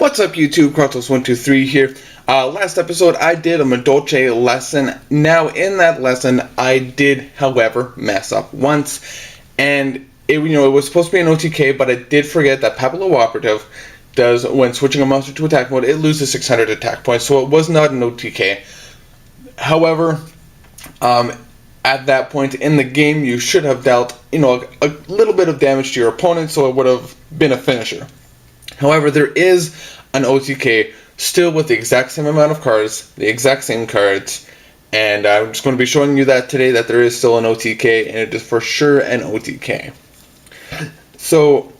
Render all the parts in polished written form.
What's up YouTube, Kratos123 here. Last episode I did a madolche lesson. Now in that lesson I did, however, mess up once. And it was supposed to be an OTK, but I did forget that Papalo Operative does, when switching a monster to attack mode, it loses 600 attack points. So it was not an OTK. However, at that point in the game you should have dealt, a little bit of damage to your opponent, so it would have been a finisher. However, there is an OTK still with the exact same amount of cards, the exact same cards, and I'm just going to be showing you that today, that there is still an OTK, and it is for sure an OTK. So,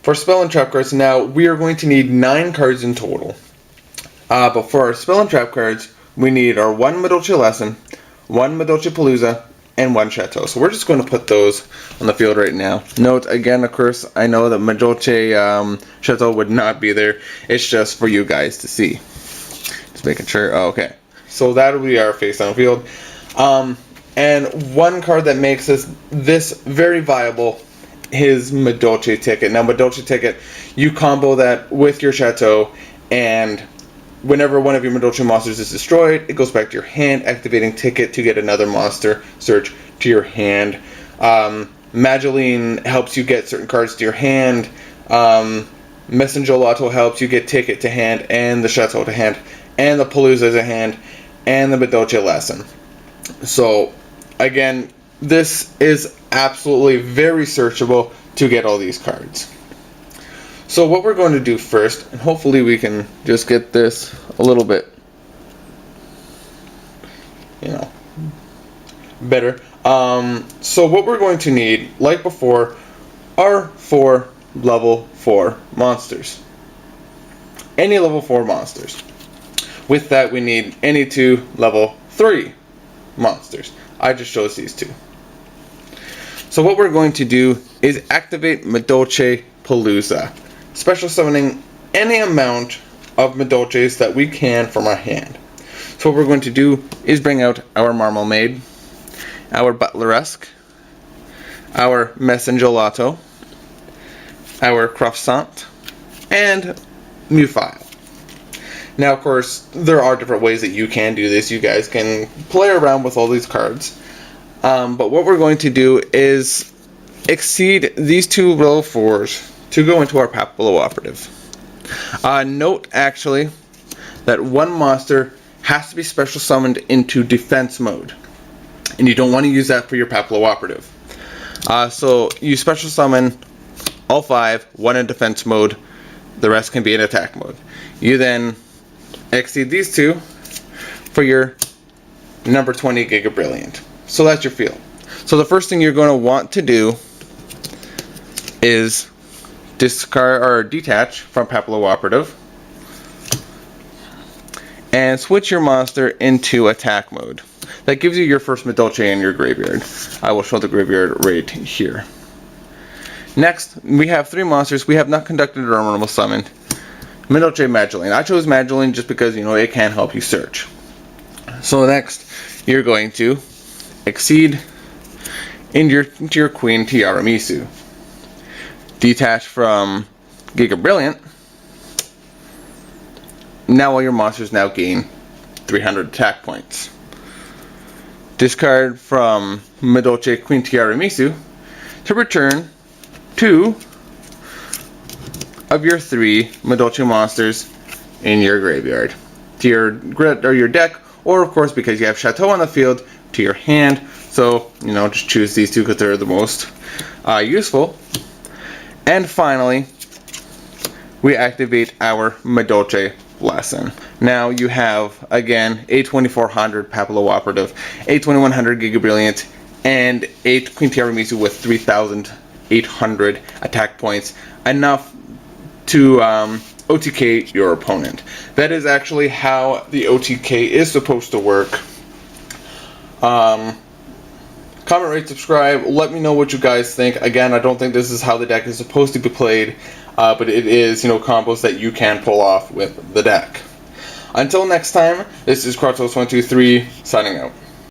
for spell and trap cards, now we are going to need 9 cards in total. But for our spell and trap cards, we need our 1 madolche lesson, 1 madolche palooza, and 1 chateau. So we're just going to put those on the field right now. Note, again, of course, I know that madolche chateau would not be there. It's just for you guys to see. Just making sure. Oh, okay. So that'll be our face on field. And one card that makes this very viable is madolche ticket. Now, madolche ticket, you combo that with your chateau, and whenever one of your madolche monsters is destroyed, it goes back to your hand, activating ticket to get another monster search to your hand. Madeline helps you get certain cards to your hand. Madolche helps you get ticket to hand, and the chateau to hand, and the palooza to hand, and the madolche lesson. So, again, this is absolutely very searchable to get all these cards. So what we're going to do first, and hopefully we can just get this a little bit, better. So what we're going to need, like before, are 4 level 4 monsters. Any level 4 monsters. With that, we need any 2 level 3 monsters. I just chose these 2. So what we're going to do is activate madolche palooza, special summoning any amount of madolches that we can from our hand. So what we're going to do is bring out our Marmal Maid, our Butleresque, our Madolche, our Croissant, and Mufile. Now, of course, there are different ways that you can do this. You guys can play around with all these cards. But what we're going to do is exceed these 2 level 4s to go into our Papalo Operative. Note, actually, that one monster has to be special summoned into defense mode, and you don't want to use that for your Papalo Operative. So you special summon all 5, 1 in defense mode, the rest can be in attack mode. You then exceed these 2 for your number 20 Giga Brilliant. So that's your field. So the first thing you're going to want to do is discard or detach from Papalo Operative and switch your monster into attack mode. That gives you your first madolche in your graveyard. I will show the graveyard right here. Next, we have 3 monsters we have not conducted or normal summoned. Madolche Madeline. I chose Madeline just because it can help you search. So next, you're going to exceed into your Queen Tiramisu. Detach from Giga Brilliant. Now all your monsters now gain 300 attack points. Discard from Madolche Queen Tiramisu to return 2 of your 3 Madolche monsters in your graveyard to your deck, or of course, because you have Chateau on the field, to your hand. So just choose these 2 because they're the most useful. And finally, we activate our madolche lesson. Now you have, again, a 2400 Papalo Operative, a 2100 Giga Brilliant, and a Queen Tiramisu with 3800 attack points, enough to OTK your opponent. That is actually how the OTK is supposed to work. Comment, rate, subscribe. Let me know what you guys think. Again, I don't think this is how the deck is supposed to be played, but it is, combos that you can pull off with the deck. Until next time, this is Kratos123 signing out.